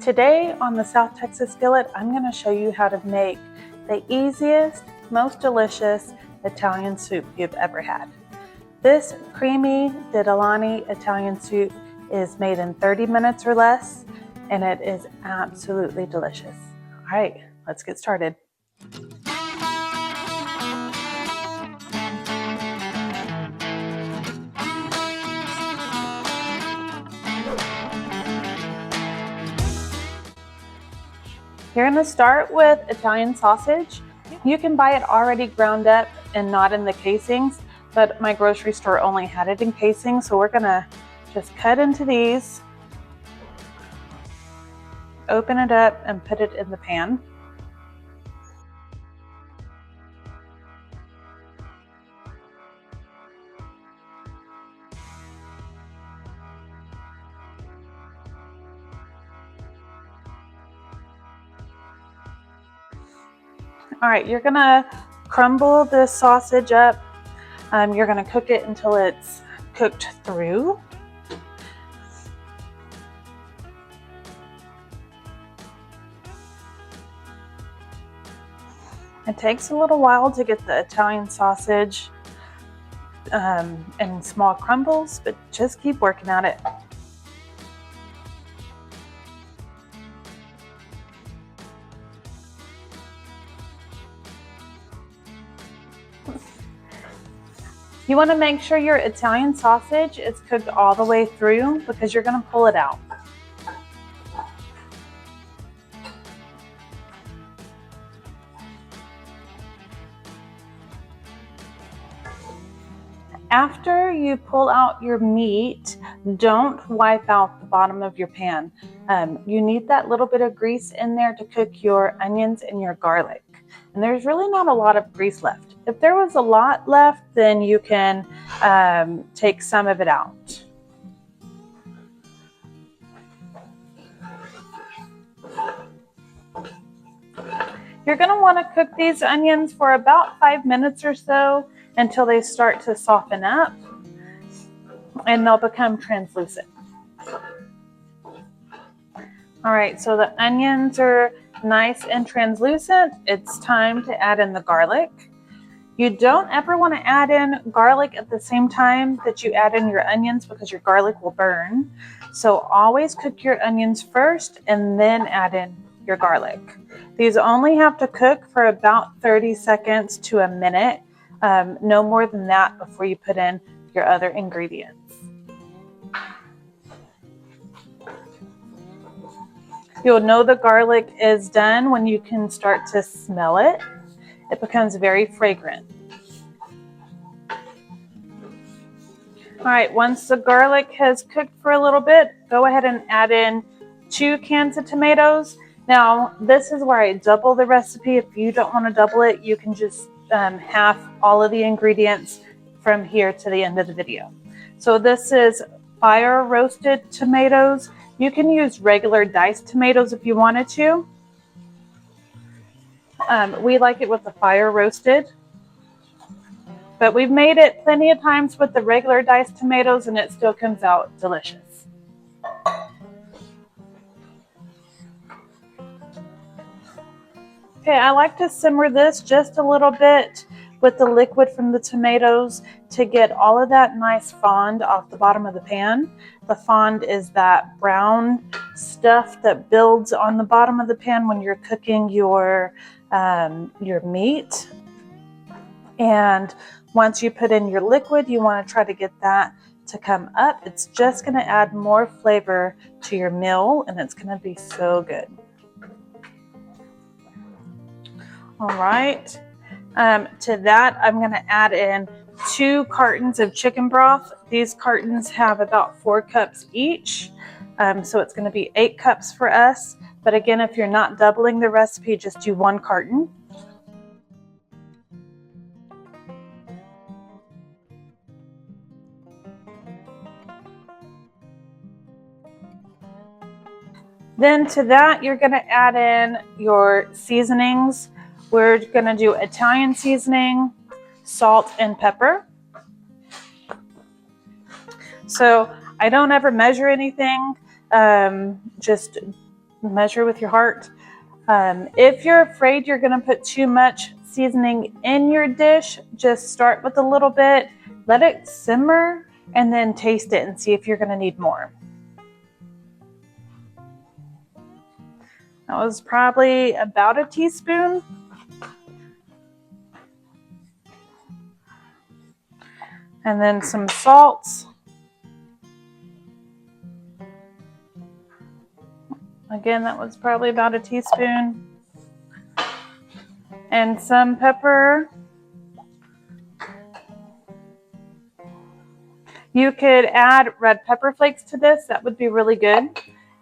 Today on the South Texas Skillet, I'm going to show you how to make the easiest, most delicious Italian soup you've ever had. This creamy Ditalini Italian soup is made in 30 minutes or less, and it is absolutely delicious. All right, let's get started. You're going to start with Italian sausage. You can buy it already ground up and not in the casings, but my grocery store only had it in casings, so we're going to just cut into these, open it up, and put it in the pan. All right, you're gonna crumble the sausage up. You're gonna cook it until it's cooked through. It takes a little while to get the Italian sausage in small crumbles, but just keep working at it. You want to make sure your Italian sausage is cooked all the way through because you're going to pull it out. After you pull out your meat, don't wipe out the bottom of your pan. You need that little bit of grease in there to cook your onions and your garlic. And there's really not a lot of grease left. If there was a lot left, then you can take some of it out. You're going to want to cook these onions for about 5 minutes or so until they start to soften up and they'll become translucent. All right, so the onions are nice and translucent. It's time to add in the garlic. You don't ever want to add in garlic at the same time that you add in your onions because your garlic will burn. So always cook your onions first and then add in your garlic. These only have to cook for about 30 seconds to a minute, no more than that before you put in your other ingredients. You'll know the garlic is done when you can start to smell it. It becomes very fragrant. All right, once the garlic has cooked for a little bit, go ahead and add in 2 cans of tomatoes. Now, this is where I double the recipe. If you don't want to double it, you can just half all of the ingredients from here to the end of the video. So this is fire roasted tomatoes. You can use regular diced tomatoes if you wanted to. We like it with the fire roasted, but we've made it plenty of times with the regular diced tomatoes and it still comes out delicious. Okay, I like to simmer this just a little bit with the liquid from the tomatoes to get all of that nice fond off the bottom of the pan. The fond is that brown stuff that builds on the bottom of the pan when you're cooking your meat. And once you put in your liquid, you want to try to get that to come up. It's just going to add more flavor to your meal and it's going to be so good. All right, to that I'm going to add in 2 cartons of chicken broth. These cartons have about 4 cups each, so it's going to be 8 cups for us. But again, if you're not doubling the recipe, just do 1 carton. Then to that, you're going to add in your seasonings. We're going to do Italian seasoning, salt, and pepper. So I don't ever measure anything. Just measure with your heart. If you're afraid you're going to put too much seasoning in your dish, just start with a little bit, let it simmer, and then taste it and see if you're going to need more. That was probably about a teaspoon. And then some salt. Again, that was probably about a teaspoon. And some pepper. You could add red pepper flakes to this. That would be really good.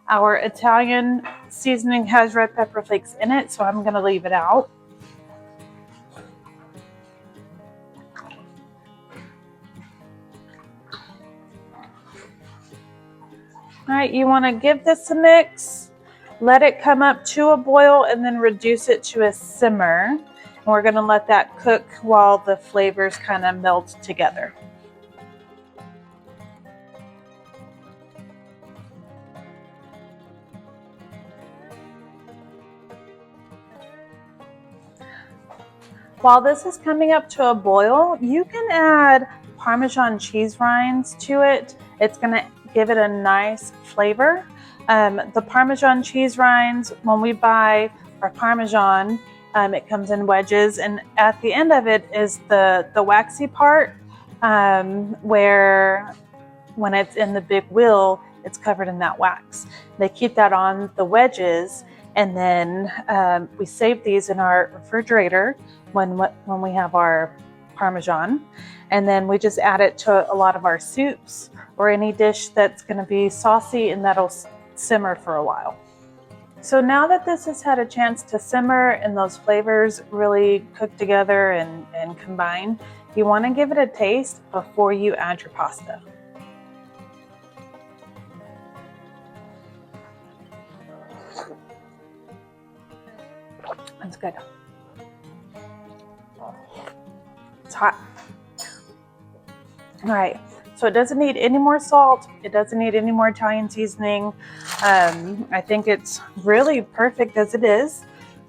Our Italian seasoning has red pepper flakes in it, so I'm going to leave it out. All right, you want to give this a mix, let it come up to a boil, and then reduce it to a simmer. And we're going to let that cook while the flavors kind of meld together. While this is coming up to a boil, you can add Parmesan cheese rinds to it. It's going to give it a nice flavor. The Parmesan cheese rinds, when we buy our Parmesan, it comes in wedges, and at the end of it is the waxy part, where when it's in the big wheel, it's covered in that wax. They keep that on the wedges, and then we save these in our refrigerator when we have our Parmesan, and then we just add it to a lot of our soups or any dish that's going to be saucy, and that'll simmer for a while. So now that this has had a chance to simmer and those flavors really cook together and combine, you want to give it a taste before you add your pasta. That's good. It's hot. All right, so it doesn't need any more salt. It doesn't need any more Italian seasoning. I think it's really perfect as it is.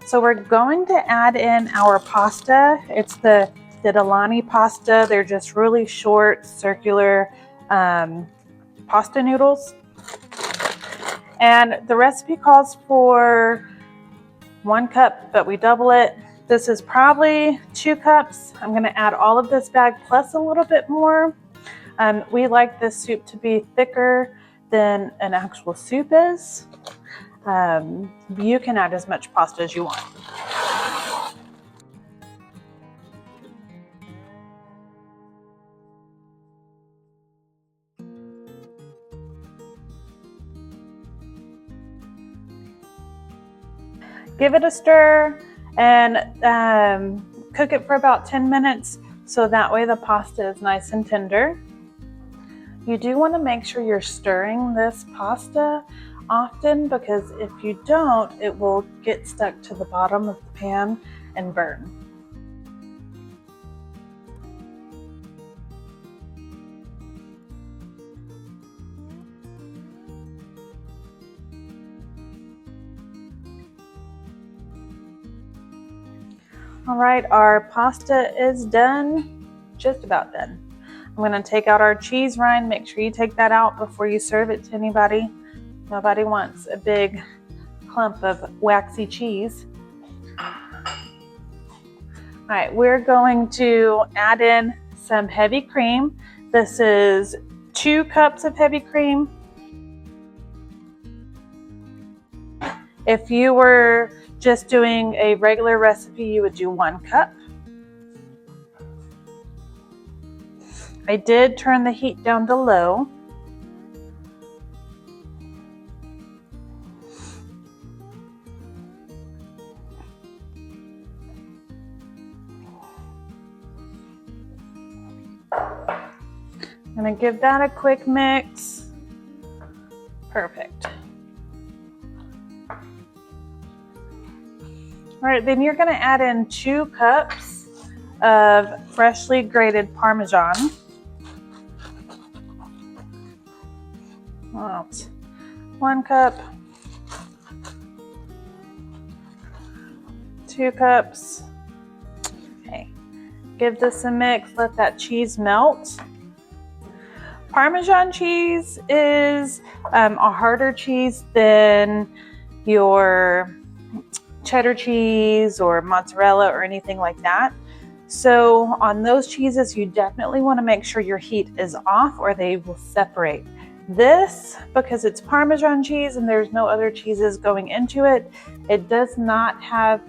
So we're going to add in our pasta. It's the Ditalini pasta. They're just really short, circular pasta noodles. And the recipe calls for 1 cup, but we double it. This is probably 2 cups. I'm going to add all of this bag plus a little bit more. We like this soup to be thicker than an actual soup is. You can add as much pasta as you want. Give it a stir and cook it for about 10 minutes so that way the pasta is nice and tender. You do want to make sure you're stirring this pasta often, because if you don't, it will get stuck to the bottom of the pan and burn. All right, our pasta is done, just about done. I'm going to take out our cheese rind. Make sure you take that out before you serve it to anybody. Nobody wants a big clump of waxy cheese. All right, we're going to add in some heavy cream. This is 2 cups of heavy cream. If you were just doing a regular recipe, you would do 1 cup. I did turn the heat down to low. I'm going to give that a quick mix. Perfect. All right, then you're going to add in 2 cups of freshly grated Parmesan. About 1 cup. 2 cups. Okay, give this a mix, let that cheese melt. Parmesan cheese is a harder cheese than your cheddar cheese or mozzarella or anything like that. So on those cheeses, you definitely want to make sure your heat is off or they will separate. This, because it's Parmesan cheese and there's no other cheeses going into it, it does not have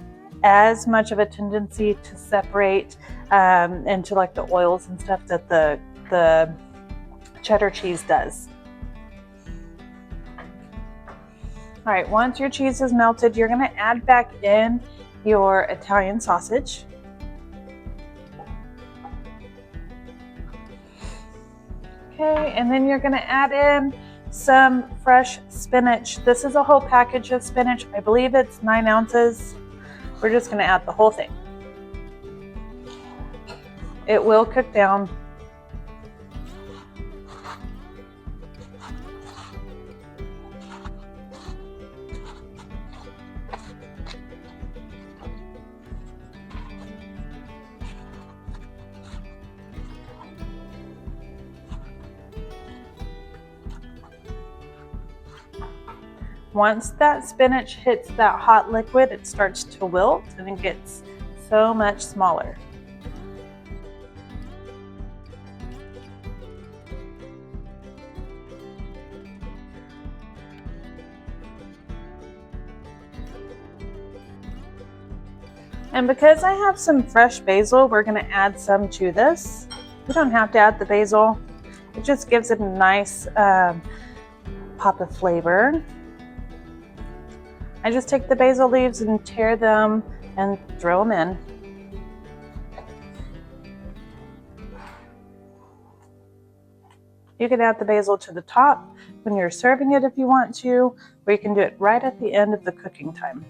as much of a tendency to separate into like the oils and stuff that the cheddar cheese does. All right, once your cheese is melted, you're gonna add back in your Italian sausage. Okay, and then you're gonna add in some fresh spinach. This is a whole package of spinach. I believe it's 9 ounces. We're just gonna add the whole thing. It will cook down. Once that spinach hits that hot liquid, it starts to wilt and it gets so much smaller. And because I have some fresh basil, we're going to add some to this. You don't have to add the basil. It just gives it a nice pop of flavor. I just take the basil leaves and tear them and throw them in. You can add the basil to the top when you're serving it if you want to, or you can do it right at the end of the cooking time.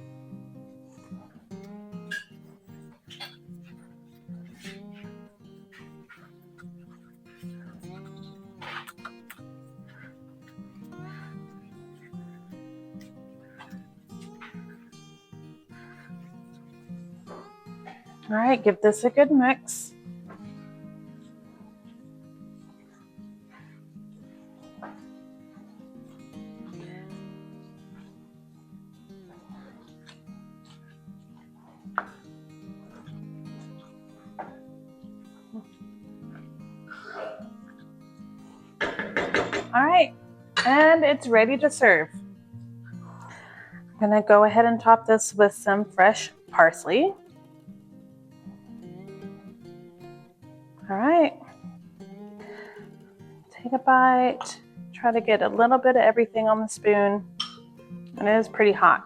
All right, give this a good mix. All right, and it's ready to serve. I'm gonna go ahead and top this with some fresh parsley. All right, take a bite, try to get a little bit of everything on the spoon, and it is pretty hot.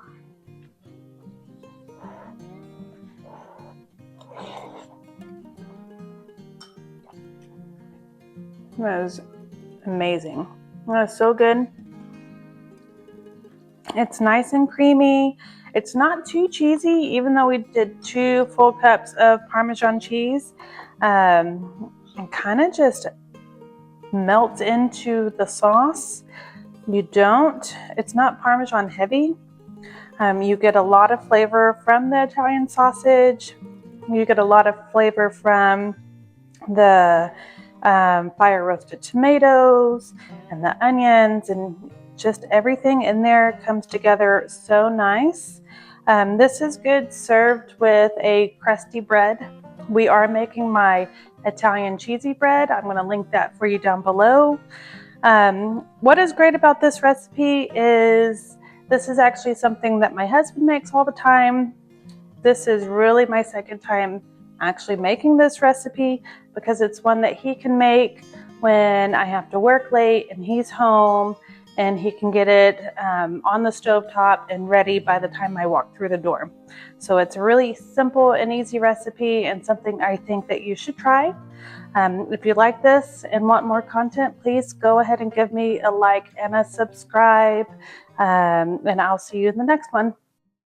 That is amazing. That is so good. It's nice and creamy. It's not too cheesy, even though we did 2 full cups of Parmesan cheese. It kind of just melts into the sauce. It's not Parmesan heavy. You get a lot of flavor from the Italian sausage. You get a lot of flavor from the fire roasted tomatoes and the onions, and just everything in there comes together so nice. This is good served with a crusty bread. We are making my Italian cheesy bread. I'm going to link that for you down below. What is great about this recipe is this is actually something that my husband makes all the time. This is really my second time actually making this recipe because it's one that he can make when I have to work late and he's home, and he can get it on the stovetop and ready by the time I walk through the door. So it's a really simple and easy recipe and something I think that you should try. If you like this and want more content, please go ahead and give me a like and a subscribe, and I'll see you in the next one.